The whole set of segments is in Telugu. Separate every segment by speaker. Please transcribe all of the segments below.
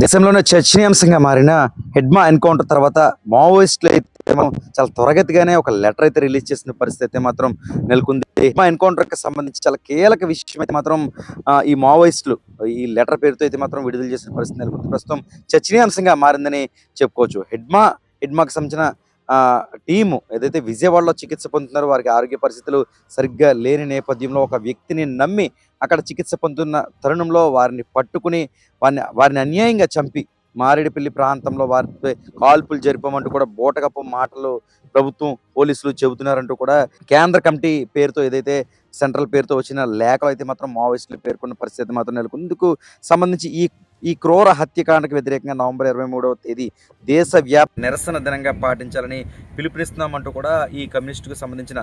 Speaker 1: దేశంలోనే చర్చనీయాంశంగా మారిన హెడ్మా ఎన్కౌంటర్ తర్వాత మావోయిస్టులు అయితే చాలా త్వరగతిగానే ఒక లెటర్ అయితే రిలీజ్ చేసిన పరిస్థితి అయితే మాత్రం నెలకొంది. హెడ్మా ఎన్కౌంటర్కి సంబంధించి చాలా కీలక విషయం అయితే మాత్రం ఈ మావోయిస్టులు ఈ లెటర్ పేరుతో అయితే మాత్రం విడుదల చేసిన పరిస్థితి నెలకొంది. ప్రస్తుతం చర్చనీయాంశంగా మారిందని చెప్పుకోవచ్చు. హెడ్మాకి సంబంధించిన టీము ఏదైతే విజయవాడలో చికిత్స పొందుతున్నారో వారికి ఆరోగ్య పరిస్థితులు సరిగ్గా లేని నేపథ్యంలో ఒక వ్యక్తిని నమ్మి అక్కడ చికిత్స పొందుతున్న తరుణంలో వారిని పట్టుకుని వారిని అన్యాయంగా చంపి మారేడుపల్లి ప్రాంతంలో వారిపై కాల్పులు జరిపామంటూ కూడా బూటకపు మాటలు ప్రభుత్వం పోలీసులు చెబుతున్నారంటూ కూడా కేంద్ర కమిటీ పేరుతో ఏదైతే సెంట్రల్ పేరుతో వచ్చిన లేఖలు అయితే మాత్రం మావోయిస్టులు పేర్కొన్న పరిస్థితి మాత్రం నెలకొంది. ఇందుకు సంబంధించి ఈ క్రూర హత్యకాండకు వ్యతిరేకంగా నవంబర్ 23వ తేదీ దేశవ్యాప్త నిరసన దినంగా పాటించాలని పిలుపునిస్తున్నామంటూ కూడా ఈ కమ్యూనిస్టుకు సంబంధించిన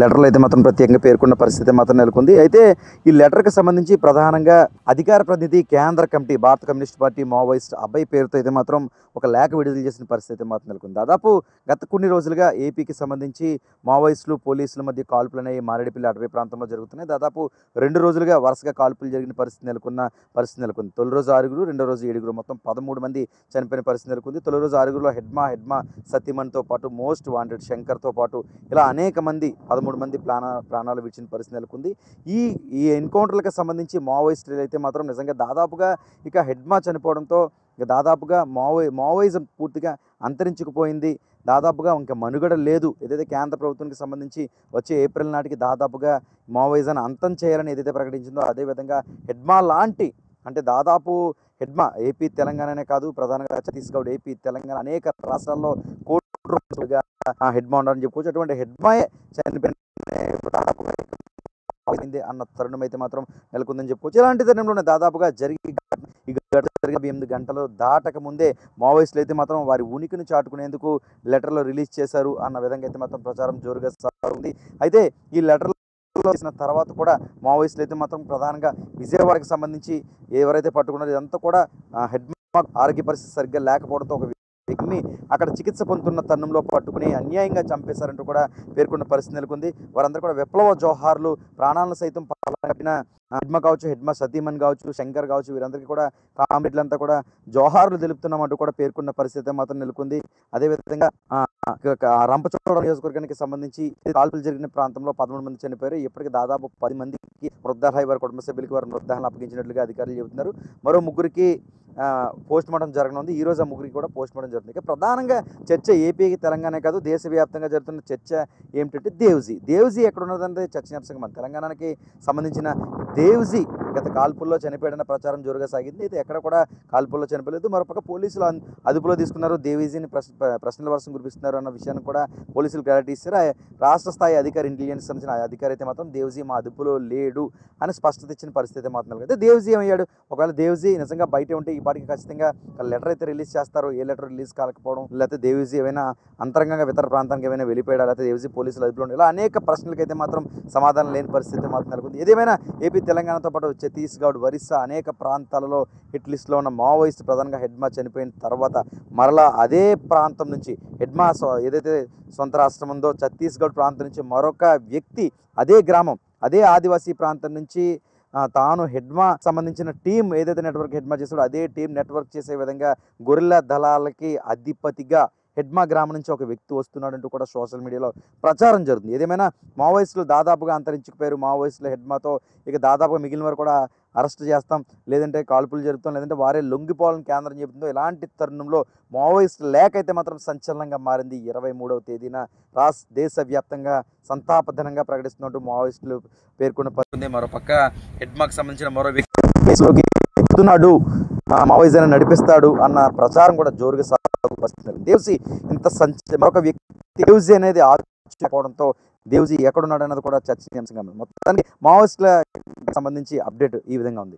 Speaker 1: లెటర్లు అయితే మాత్రం ప్రత్యేకంగా పేర్కొన్న పరిస్థితి మాత్రం నెలకొంది. అయితే ఈ లెటర్కి సంబంధించి ప్రధానంగా అధికార ప్రతినిధి కేంద్ర కమిటీ భారత కమ్యూనిస్ట్ పార్టీ మావోయిస్ట్ అబ్బాయి పేరుతో అయితే మాత్రం ఒక లేఖ విడుదల చేసిన పరిస్థితి మాత్రం నెలకొంది. దాదాపు గత కొన్ని రోజులుగా ఏపీకి సంబంధించి మావోయిస్టులు పోలీసుల మధ్య కాల్పులు అనేవి మారేడుపల్లి అటవీ ప్రాంతంలో జరుగుతున్నాయి. దాదాపు 2 రోజులుగా వరుసగా కాల్పులు జరిగిన పరిస్థితి నెలకొంది. తొలి రోజు 6, రెండో రోజు 7, మొత్తం 13 మంది చనిపోయిన పరిస్థితి నెలకొంది. తొలి రోజు 6లో హెడ్మా సతీమణితో పాటు మోస్ట్ వాంటెడ్ శంకర్తో పాటు ఇలా అనేక మంది 13 మంది ప్రాణాలు విడిచిన పరిస్థితి నెలకొంది. ఈ ఎన్కౌంటర్లకు సంబంధించి మావోయిస్టులు అయితే మాత్రం నిజంగా దాదాపుగా ఇక హెడ్మా చనిపోవడంతో ఇక దాదాపుగా మావోయిజం పూర్తిగా అంతరించుకుపోయింది. దాదాపుగా ఇంకా మనుగడ లేదు. ఏదైతే కేంద్ర ప్రభుత్వానికి సంబంధించి వచ్చే ఏప్రిల్ నాటికి దాదాపుగా మావోయిజాన్ని అంతం చేయాలని ఏదైతే ప్రకటించిందో అదేవిధంగా హెడ్మా లాంటి అంటే దాదాపు హెడ్మా ఏపీ తెలంగాణనే కాదు, ప్రధానంగా ఛత్తీస్గఢ్ ఏపీ తెలంగాణ అనేక రాష్ట్రాల్లో కోట్ల రూపాయలుగా హెడ్మా ఉండాలని చెప్పుకోవచ్చు. అటువంటి హెడ్మాయే చనిపోయిన దాదాపుగా అన్న తరుణం అయితే మాత్రం నెలకొందని చెప్పుకోవచ్చు. ఇలాంటి తరుణంలోనే దాదాపుగా జరిగిన 8 గంటలు దాటక ముందే మావోయిస్టులు అయితే మాత్రం వారి ఉనికిని చాటుకునేందుకు లెటర్లు రిలీజ్ చేశారు అన్న విధంగా అయితే మాత్రం ప్రచారం జోరుగా సాగుతుంది. అయితే ఈ లెటర్లు చేసిన తర్వాత కూడా మావోయిస్టులు అయితే మాత్రం ప్రధానంగా విజయవాడకి సంబంధించి ఎవరైతే పట్టుకున్నారో ఇదంతా కూడా హెడ్మా ఆరోగ్య పరిస్థితి సరిగ్గా లేకపోవడంతో ఒక వ్యక్తిని అక్కడ చికిత్స పొందుతున్న తరుణంలో పట్టుకుని అన్యాయంగా చంపేశారంటూ కూడా పేర్కొన్న పరిస్థితి నెలకొంది. వారందరూ కూడా విప్లవ జోహార్లు ప్రాణాలను సైతం పట్టిన హెడ్మా కావచ్చు, హెడ్మా సతీమణి కావచ్చు, శంకర్ కావచ్చు, వీరందరికీ కూడా కామ్రేడ్లంతా కూడా జోహార్లు తెలుపుతున్నామంటూ కూడా పేర్కొన్న పరిస్థితి మాత్రం నెలకొంది. అదేవిధంగా రంపచోడవరం నియోజకవర్గానికి సంబంధించి కాల్పులు జరిగిన ప్రాంతంలో 13 మంది చనిపోయారు. ఇప్పటికీ దాదాపు 10 మందికి మృతదేహాలు వారి కుటుంబ సభ్యులకి వారి మృతదేహాలను అప్పగించినట్లుగా అధికారులు చెబుతున్నారు. మరో 3కి పోస్ట్ మార్టం జరగనుంది. ఈ రోజు ఆ 3కి కూడా పోస్ట్ మార్టం జరుగుతుంది. ఇక ప్రధానంగా చర్చ ఏపీకి తెలంగాణ కాదు దేశవ్యాప్తంగా జరుగుతున్న చర్చ ఏమిటంటే దేవ్జీ ఎక్కడ ఉన్నదంటే చర్చనీయాంశంగా మన తెలంగాణకి సంబంధించిన దేవ్జీ గత కాల్పుల్లో చనిపోయాడన్న ప్రచారం జోరుగా సాగింది. అయితే ఎక్కడ కూడా కాల్పుల్లో చనిపోలేదు. మరోపక్క పోలీసులు అదుపులో తీసుకున్నారు. దేవ్జీని ప్రశ్నల వర్షం కురిపిస్తున్నారు అన్న విషయాన్ని కూడా పోలీసులు క్లారిటీ ఇస్తారు. రాష్ట్ర స్థాయి అధికారి ఇంటెలిజెన్స్ సంబంధించిన అధికారి అయితే మాత్రం దేవ్జీ మా అదుపులో లేడు అని స్పష్టత ఇచ్చిన పరిస్థితి మాత్రం. అయితే దేవ్జీ ఏమయ్యాడు? ఒకవేళ దేవ్జీ నిజంగా బయట ఉంటే ఈ పాటికి ఖచ్చితంగా లెటర్ అయితే రిలీజ్ చేస్తారు. ఏ లెటర్ రిలీజ్ కాకపోవడం, లేకపోతే దేవ్జీ ఏమైనా అంతరంగంగా ఇతర ప్రాంతానికి ఏమైనా వెళ్ళిపోయాడా, లేకపోతే దేవ్జీ పోలీసులు అదుపులో ఇలా అనేక ప్రశ్నలకైతే మాత్రం సమాధానం లేని పరిస్థితి మాత్రం నెలకొంది. ఏదేమైనా ఏపీ తెలంగాణతో పాటు ఛత్తీస్గఢ్, ఒరిస్సా అనేక ప్రాంతాలలో హిట్ లిస్ట్లో ఉన్న మావోయిస్ట్ ప్రధానంగా హెడ్మా చనిపోయిన తర్వాత మరలా అదే ప్రాంతం నుంచి హెడ్మా ఏదైతే సొంత రాష్ట్రం ఉందో ఛత్తీస్గఢ్ ప్రాంతం నుంచి మరొక వ్యక్తి అదే గ్రామం అదే ఆదివాసీ ప్రాంతం నుంచి తాను హెడ్మా సంబంధించిన టీం ఏదైతే నెట్వర్క్ హెడ్మా చేస్తాడో అదే టీం నెట్వర్క్ చేసే విధంగా గొరిల్లా దళాలకి అధిపతిగా హెడ్మా గ్రామం నుంచి ఒక వ్యక్తి వస్తున్నాడంటూ కూడా సోషల్ మీడియాలో ప్రచారం జరుగుతుంది. ఏదేమైనా మావోయిస్టులు దాదాపుగా అంతరించుకుపోయారు. మావోయిస్టులు హెడ్మాతో ఇక దాదాపుగా మిగిలిన వారు కూడా అరెస్ట్ చేస్తాం, లేదంటే కాల్పులు జరుపుతాం, లేదంటే వారే లొంగిపోవాలని కేంద్రం చెబుతుందో ఇలాంటి తరుణంలో మావోయిస్టు లేఖ అయితే మాత్రం సంచలనంగా మారింది. 23వ తేదీన దేశవ్యాప్తంగా సంతాప దినంగా ప్రకటిస్తున్నట్టు మావోయిస్టులు పేర్కొన్న పరిస్థితి. మరోపక్క హెడ్మాకి సంబంధించిన మరో వ్యక్తి చెప్తున్నాడు, మావోయిజాన్ని నడిపిస్తాడు అన్న ప్రచారం కూడా జోరుగా సాగుతుంది. దేవ్జీ ఇంత మరొక వ్యక్తి దేవ్జీ అనేది ఆలోచించకపోవడంతో దేవ్జీ ఎక్కడున్నాడు అన్నది కూడా చర్చనీయాంశంగా ఉంది. మొత్తానికి మావోయిస్టులకు సంబంధించి అప్డేట్ ఈ విధంగా ఉంది.